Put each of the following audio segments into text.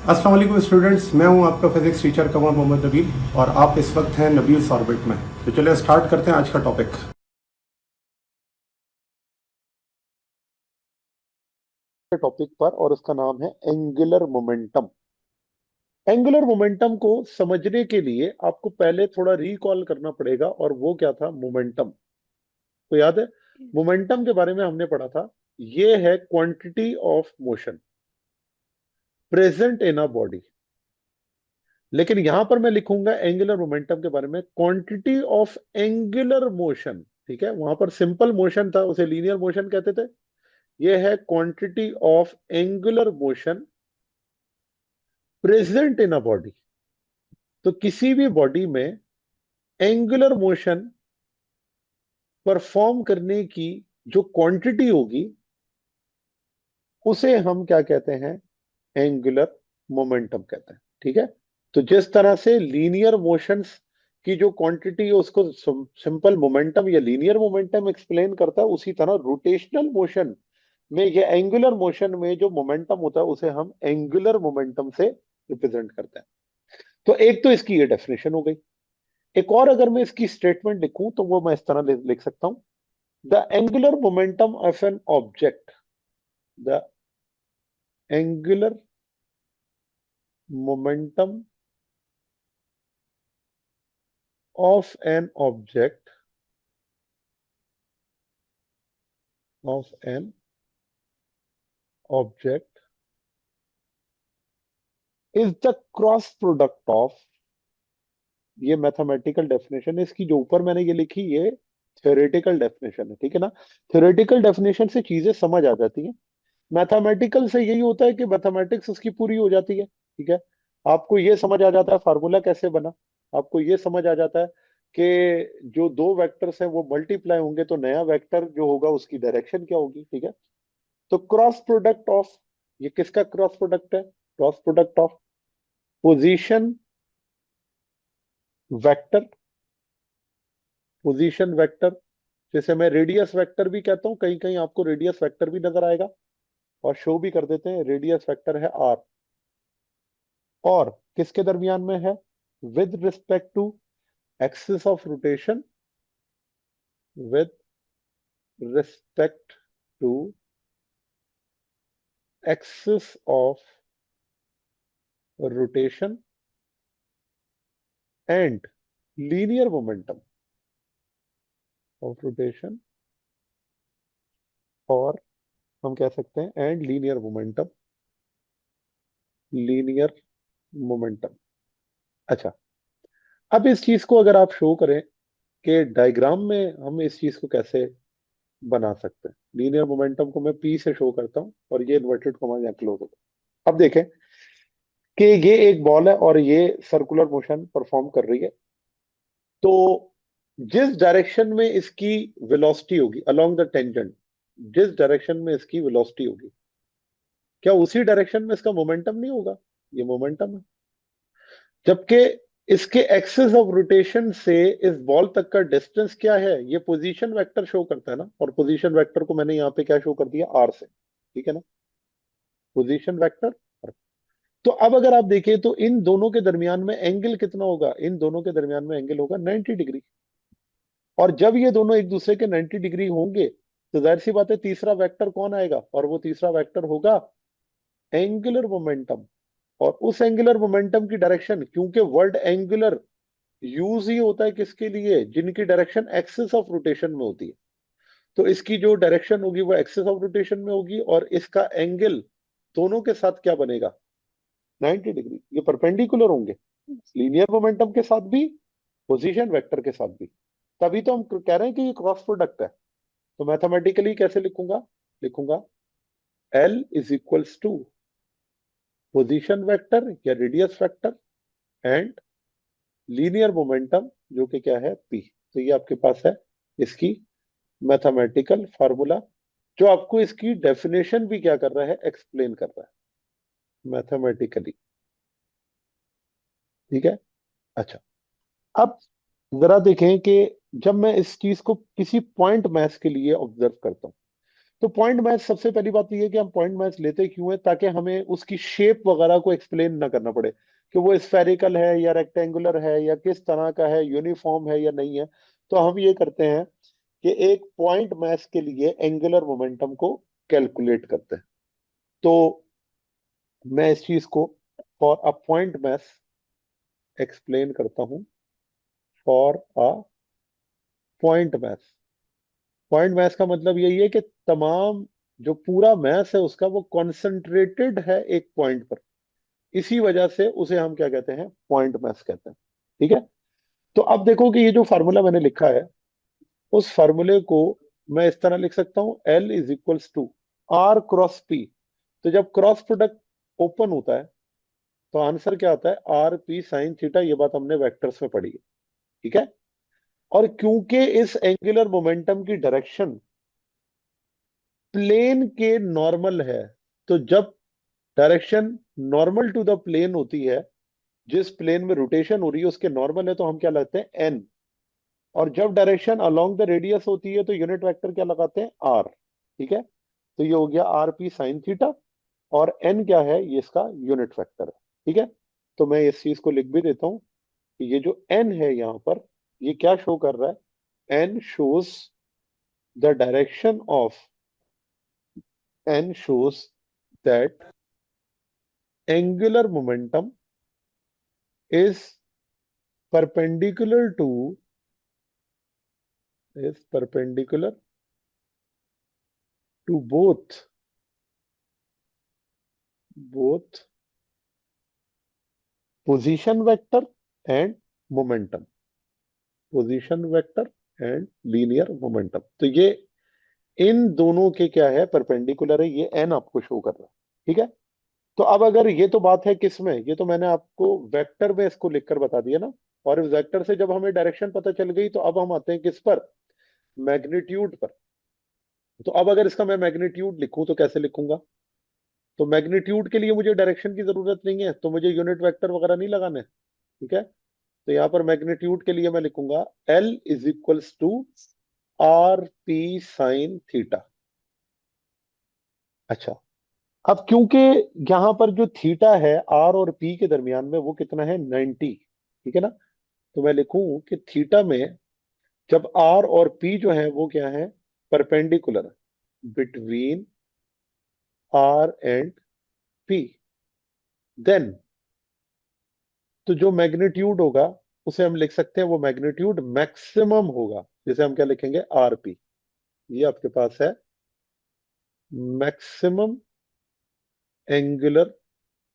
अस्सलाम वालेकुम स्टूडेंट्स, मैं हूं आपका फिजिक्स टीचर कमर मोहम्मद नबील और आप इस वक्त हैं नबील्स ऑर्बिट में। तो चलिए स्टार्ट करते हैं आज का टॉपिक। टॉपिक पर और उसका नाम है एंगुलर मोमेंटम। एंगुलर मोमेंटम को समझने के लिए आपको पहले थोड़ा रिकॉल करना पड़ेगा, और वो क्या था? मोमेंटम। तो याद है मोमेंटम के बारे में हमने पढ़ा था। ये है quantity of motion present in a body. लेकिन यहां पर मैं लिखूंगा एंगुलर मोमेंटम के बारे में क्वांटिटी ऑफ एंगुलर मोशन। ठीक है, वहां पर सिंपल मोशन था, उसे लीनियर मोशन कहते थे। ये है quantity of angular motion present in a body. तो किसी भी बॉडी में एंगुलर मोशन परफॉर्म करने की जो क्वांटिटी होगी उसे हम क्या कहते हैं? एंगुलर मोमेंटम कहते हैं। ठीक है, तो जिस तरह से लीनियर मोशंस की जो क्वांटिटी है उसको सिंपल मोमेंटम या लीनियर मोमेंटम एक्सप्लेन करता है, उसी तरह रोटेशनल मोशन में या एंगुलर मोशन में जो मोमेंटम होता है उसे हम एंगुलर मोमेंटम से रिप्रेजेंट करते हैं। तो एक तो इसकी ये डेफिनेशन हो गई। एक और अगर मैं इसकी स्टेटमेंट लिखूं तो वो मैं इस तरह लिख सकता हूं: the angular momentum of an object, the angular momentum of an object of an object is the cross product of, ये मैथमेटिकल डेफिनेशन है इसकी, जो ऊपर मैंने ये लिखी ये थ्योरेटिकल डेफिनेशन है। ठीक है ना, थ्योरेटिकल डेफिनेशन से चीजें समझ आ जाती हैं। मैथमेटिकल से यही होता है कि मैथमेटिक्स उसकी पूरी हो जाती है। ठीक है, आपको ये समझ आ जाता है फार्मूला कैसे बना, आपको ये समझ आ जाता है कि जो दो वेक्टर्स हैं वो मल्टीप्लाई होंगे तो नया वेक्टर जो होगा उसकी डायरेक्शन क्या होगी। ठीक है, तो क्रॉस प्रोडक्ट ऑफ, ये किसका क्रॉस प्रोडक्ट है? Cross product of position vector, position vector, जैसे मैं रेडियस वेक्टर भी कहता हूं, कहीं कहीं आपको रेडियस वेक्टर भी नजर आएगा, और शो भी कर देते हैं। रेडियस वेक्टर है आर, और किसके दरमियान में है? With respect to axis of rotation, with respect to axis of rotation and linear momentum of rotation, और हम कह सकते हैं and linear momentum, linear momentum. अच्छा, अब इस चीज को अगर आप शो करें कि डायग्राम में हम इस चीज को कैसे बना सकते हैं। लीनियर मोमेंटम को मैं पी से शो करता हूं और ये इन्वर्टेड कॉमा यहाँ क्लोज होगा। अब देखें कि ये एक बॉल है और ये सर्कुलर मोशन परफॉर्म कर रही है। तो जिस डायरेक्शन में इसकी वेलोसिटी होगी अलोंग द टेंजेंट, जिस डायरेक्शन में इसकी वेलोसिटी होगी, क्या उसी डायरेक्शन में इसका मोमेंटम नहीं होगा? ये मोमेंटम है। जबकि इसके एक्सिस ऑफ रोटेशन से इस बॉल तक का डिस्टेंस क्या है? ये पोजीशन वेक्टर शो करता है ना, और पोजीशन वेक्टर को मैंने यहाँ पे क्या शो कर दिया? आर से। ठीक है ना, पोजीशन वेक्टर। तो अब अगर आप देखिए तो इन दोनों के दरमियान में एंगल कितना होगा? इन दोनों के दरमियान में एंगल होगा 90 डिग्री। और जब ये दोनों एक दूसरे के 90 डिग्री होंगे तो जाहिर सी बात है तीसरा वेक्टर कौन आएगा? और वो तीसरा वेक्टर होगा एंगुलर मोमेंटम। और उस एंगुलर मोमेंटम की डायरेक्शन, क्योंकि वर्ड एंगुलर यूज ही होता है किसके लिए? जिनकी डायरेक्शन एक्सिस ऑफ रोटेशन में होती है। तो इसकी जो डायरेक्शन होगी वो एक्सिस ऑफ रोटेशन में होगी, और इसका एंगल दोनों के साथ क्या बनेगा? 90 डिग्री। ये परपेंडिकुलर होंगे, लीनियर मोमेंटम के साथ भी, पोजीशन वेक्टर के साथ भी। तभी तो हम कह रहे हैं कि ये क्रॉस प्रोडक्ट है। तो मैथमेटिकली कैसे लिखूंगा? लिखूंगा L is equals to position vector या radius vector and linear momentum, जो कि क्या है? P। तो ये आपके पास है इसकी मैथमेटिकल फार्मूला, जो आपको इसकी डेफिनेशन भी क्या कर रहा है? एक्सप्लेन कर रहा है मैथमेटिकली। ठीक है, अच्छा। अब जरा देखें कि जब मैं इस चीज को किसी पॉइंट मैथ के लिए ऑब्जर्व करता हूं तो पॉइंट मैच, सबसे पहली बात तो ये है कि हम पॉइंट मैच लेते क्यों है, ताकि हमें उसकी शेप वगैरह को एक्सप्लेन ना करना पड़े कि वो स्फेरिकल है या रेक्टेंगुलर है या किस तरह का है, यूनिफॉर्म है या नहीं है। तो हम ये करते हैं कि एक पॉइंट मैच के लिए एंगुलर मोमेंटम को कैलकुलेट करते हैं। तो मैं इस चीज को for a point match explain करता हूं। For a point match, point match का मतलब यही है कि तमाम जो पूरा मैच है उसका वो कॉन्सेंट्रेटेड है एक पॉइंट पर। इसी वजह से उसे हम क्या कहते हैं, पॉइंट मैच कहते हैं। ठीक है। तो अब देखो कि ये जो फार्मूला मैंने लिखा है, उस फार्मूले को मैं इस तरह लिख सकता हूं, L is equals to R cross P. तो जब क्रॉस प्रोडक्ट ओपन होता है तो आंसर क्या आता है, आर पी साइन थीटा। ये बात हमने वेक्टर्स में पढ़ी है। ठीक है। और क्योंकि इस एंगुलर मोमेंटम की डायरेक्शन प्लेन के नॉर्मल है, तो जब direction normal to the plane होती है, जिस प्लेन में रोटेशन हो रही है उसके नॉर्मल है, तो हम क्या लगाते हैं, एन। और जब डायरेक्शन अलोंग द रेडियस होती है तो यूनिट वेक्टर क्या लगाते हैं, आर। ठीक है। तो ये हो गया आर पी साइन थीटा, और एन क्या है, ये इसका यूनिट वेक्टर है। ठीक है। तो मैं इस चीज को लिख भी देता हूं कि ये जो एन है यहां पर, ये क्या शो कर रहा है, N shows the direction of, N shows that angular momentum is perpendicular to, is perpendicular to both position vector and momentum, position vector and linear momentum। तो ये इन दोनों के क्या है, परपेंडिकुलर है, ये एन आपको शो कर रहा है। ठीक है। तो अब अगर ये तो बात है किस में, ये तो मैंने आपको वेक्टर में इसको लिखकर बता दिया ना। और इस वेक्टर से जब हमें डायरेक्शन पता चल गई, तो अब हम आते हैं किस पर, मैग्नीट्यूड पर। तो अब अगर इसका मैं मैग्नीट्यूड लिखूं तो कैसे लिखूंगा, तो मैग्नीट्यूड के लिए मुझे डायरेक्शन की जरूरत नहीं है, तो मुझे यूनिट वेक्टर वगैरह नहीं लगाने। ठीक है। तो यहां पर मैग्नीट्यूड के लिए मैं लिखूंगा L is equals to R P sine theta. अच्छा। अब क्योंकि यहां पर जो थीटा है आर और पी के दरमियान में, वो कितना है, 90। ठीक है ना। तो मैं लिखूं कि थीटा में जब आर और पी जो है वो क्या है, perpendicular between R and P, then तो जो मैग्नीट्यूड होगा उसे हम लिख सकते हैं, वो मैग्नीट्यूड मैक्सिमम होगा, जिसे हम क्या लिखेंगे, आरपी। ये आपके पास है maximum angular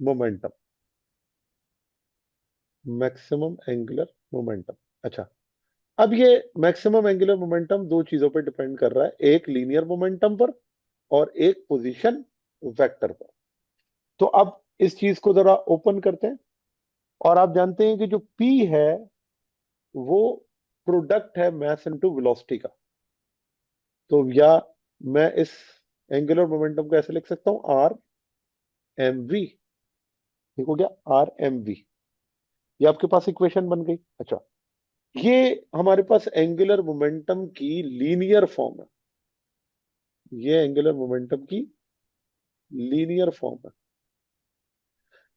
momentum, maximum angular momentum. अच्छा। अब ये मैक्सिमम एंगुलर मोमेंटम दो चीजों पर डिपेंड कर रहा है, एक लीनियर मोमेंटम पर और एक पोजीशन वेक्टर पर। तो अब इस चीज को जरा ओपन करते हैं। और आप जानते हैं कि जो P है वो प्रोडक्ट है मास इनटू वेलोसिटी का। तो या मैं इस एंगुलर मोमेंटम को ऐसे लिख सकता हूं, आर एम वी। ठीक हो गया, आर एम वी। ये आपके पास इक्वेशन बन गई। अच्छा। ये हमारे पास एंगुलर मोमेंटम की लीनियर फॉर्म है, ये एंगुलर मोमेंटम की लीनियर फॉर्म है।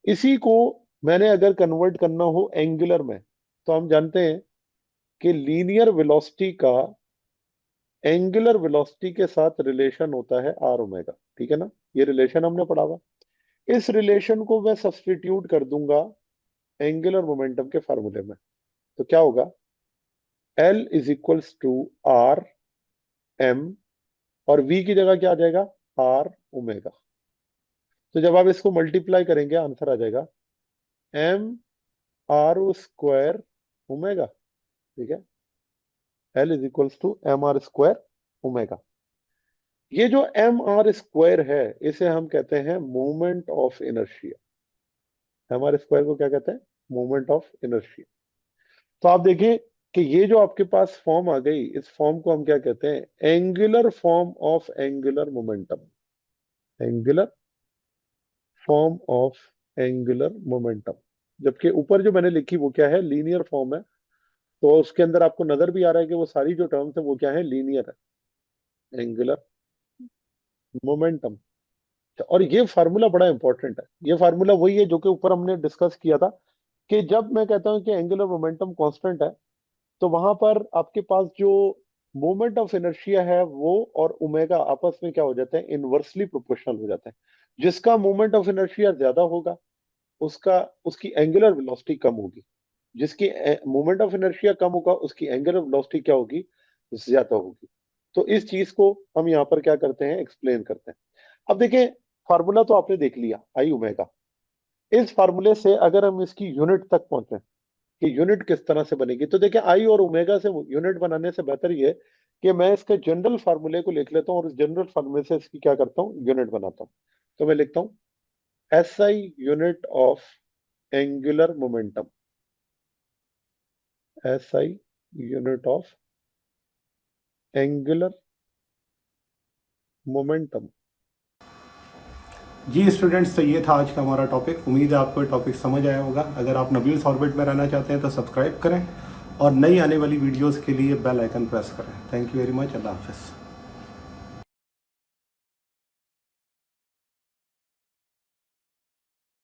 इसी को मैंने अगर कन्वर्ट करना हो एंगुलर में, तो हम जानते हैं कि लीनियर वेलोसिटी का एंगुलर वेलोसिटी के साथ रिलेशन होता है आर ओमेगा। ठीक है ना। ये रिलेशन हमने पढ़ा हुआ। इस रिलेशन को मैं सब्स्टिट्यूट कर दूंगा एंगुलर मोमेंटम के फार्मूले में। तो क्या होगा, L is equals to R M, और वी की जगह क्या आ जाएगा, आर ओमेगा। तो जब आप इसको मल्टीप्लाई करेंगे आंसर आ जाएगा एम आर स्क्वायर ओमेगा। ठीक है। L is equals to M R square omega. ये जो एम आर स्क्वायर है, इसे हम कहते हैं moment of inertia. M R square को क्या कहते हैं, मोमेंट ऑफ इनर्शिया। तो आप देखिए कि ये जो आपके पास फॉर्म आ गई, इस फॉर्म को हम क्या कहते हैं, angular form of angular momentum, angular form of angular momentum. जबकि ऊपर जो मैंने लिखी वो क्या है, लीनियर फॉर्म है। तो उसके अंदर आपको नजर भी आ रहा है कि वो सारी जो टर्म्स है वो क्या है, लीनियर है, एंगुलर मोमेंटम। और ये फार्मूला बड़ा इंपॉर्टेंट है। ये फार्मूला वही है जो कि ऊपर हमने डिस्कस किया था कि जब मैं कहता हूं कि एंगुलर मोमेंटम कांस्टेंट है, तो वहां पर आपके पास जो मोमेंट ऑफ इनर्शिया है वो और ओमेगा आपस में क्या हो जाते हैं, इनवर्सली प्रोपोर्शनल हो जाते हैं। जिसका मोमेंट ऑफ इनर्शिया ज्यादा होगा उसका उसकी एंगुलर वेलोसिटी कम होगी, जिसकी मोमेंट ऑफ इनर्शिया कम होगा उसकी एंगुलर वेलोसिटी क्या होगी, ज्यादा होगी। तो इस चीज को हम यहाँ पर क्या करते हैं, एक्सप्लेन करते हैं। अब देखिए, फार्मूला तो आपने देख लिया आई ओमेगा। इस फार्मूले से अगर हम इसकी यूनिट तक पहुंचे कि यूनिट किस तरह से बनेगी, तो देखिए आई और ओमेगा से यूनिट बनाने से बेहतर ये है कि मैं इसके जनरल फार्मूले को लिख लेता हूँ और इस जनरल फार्मूले से इसकी क्या करता हूँ, यूनिट बनाता हूँ। तो मैं लिखता हूँ SI unit of angular momentum, SI unit of angular momentum. जी स्टूडेंट्स, तो ये था आज का हमारा टॉपिक। उम्मीद है आपको टॉपिक समझ आया होगा। अगर आप नबील्स ऑर्बिट में रहना चाहते हैं तो सब्सक्राइब करें और नई आने वाली वीडियोस के लिए बेल आइकन प्रेस करें। Thank you very much. अल्लाह हाफिज़।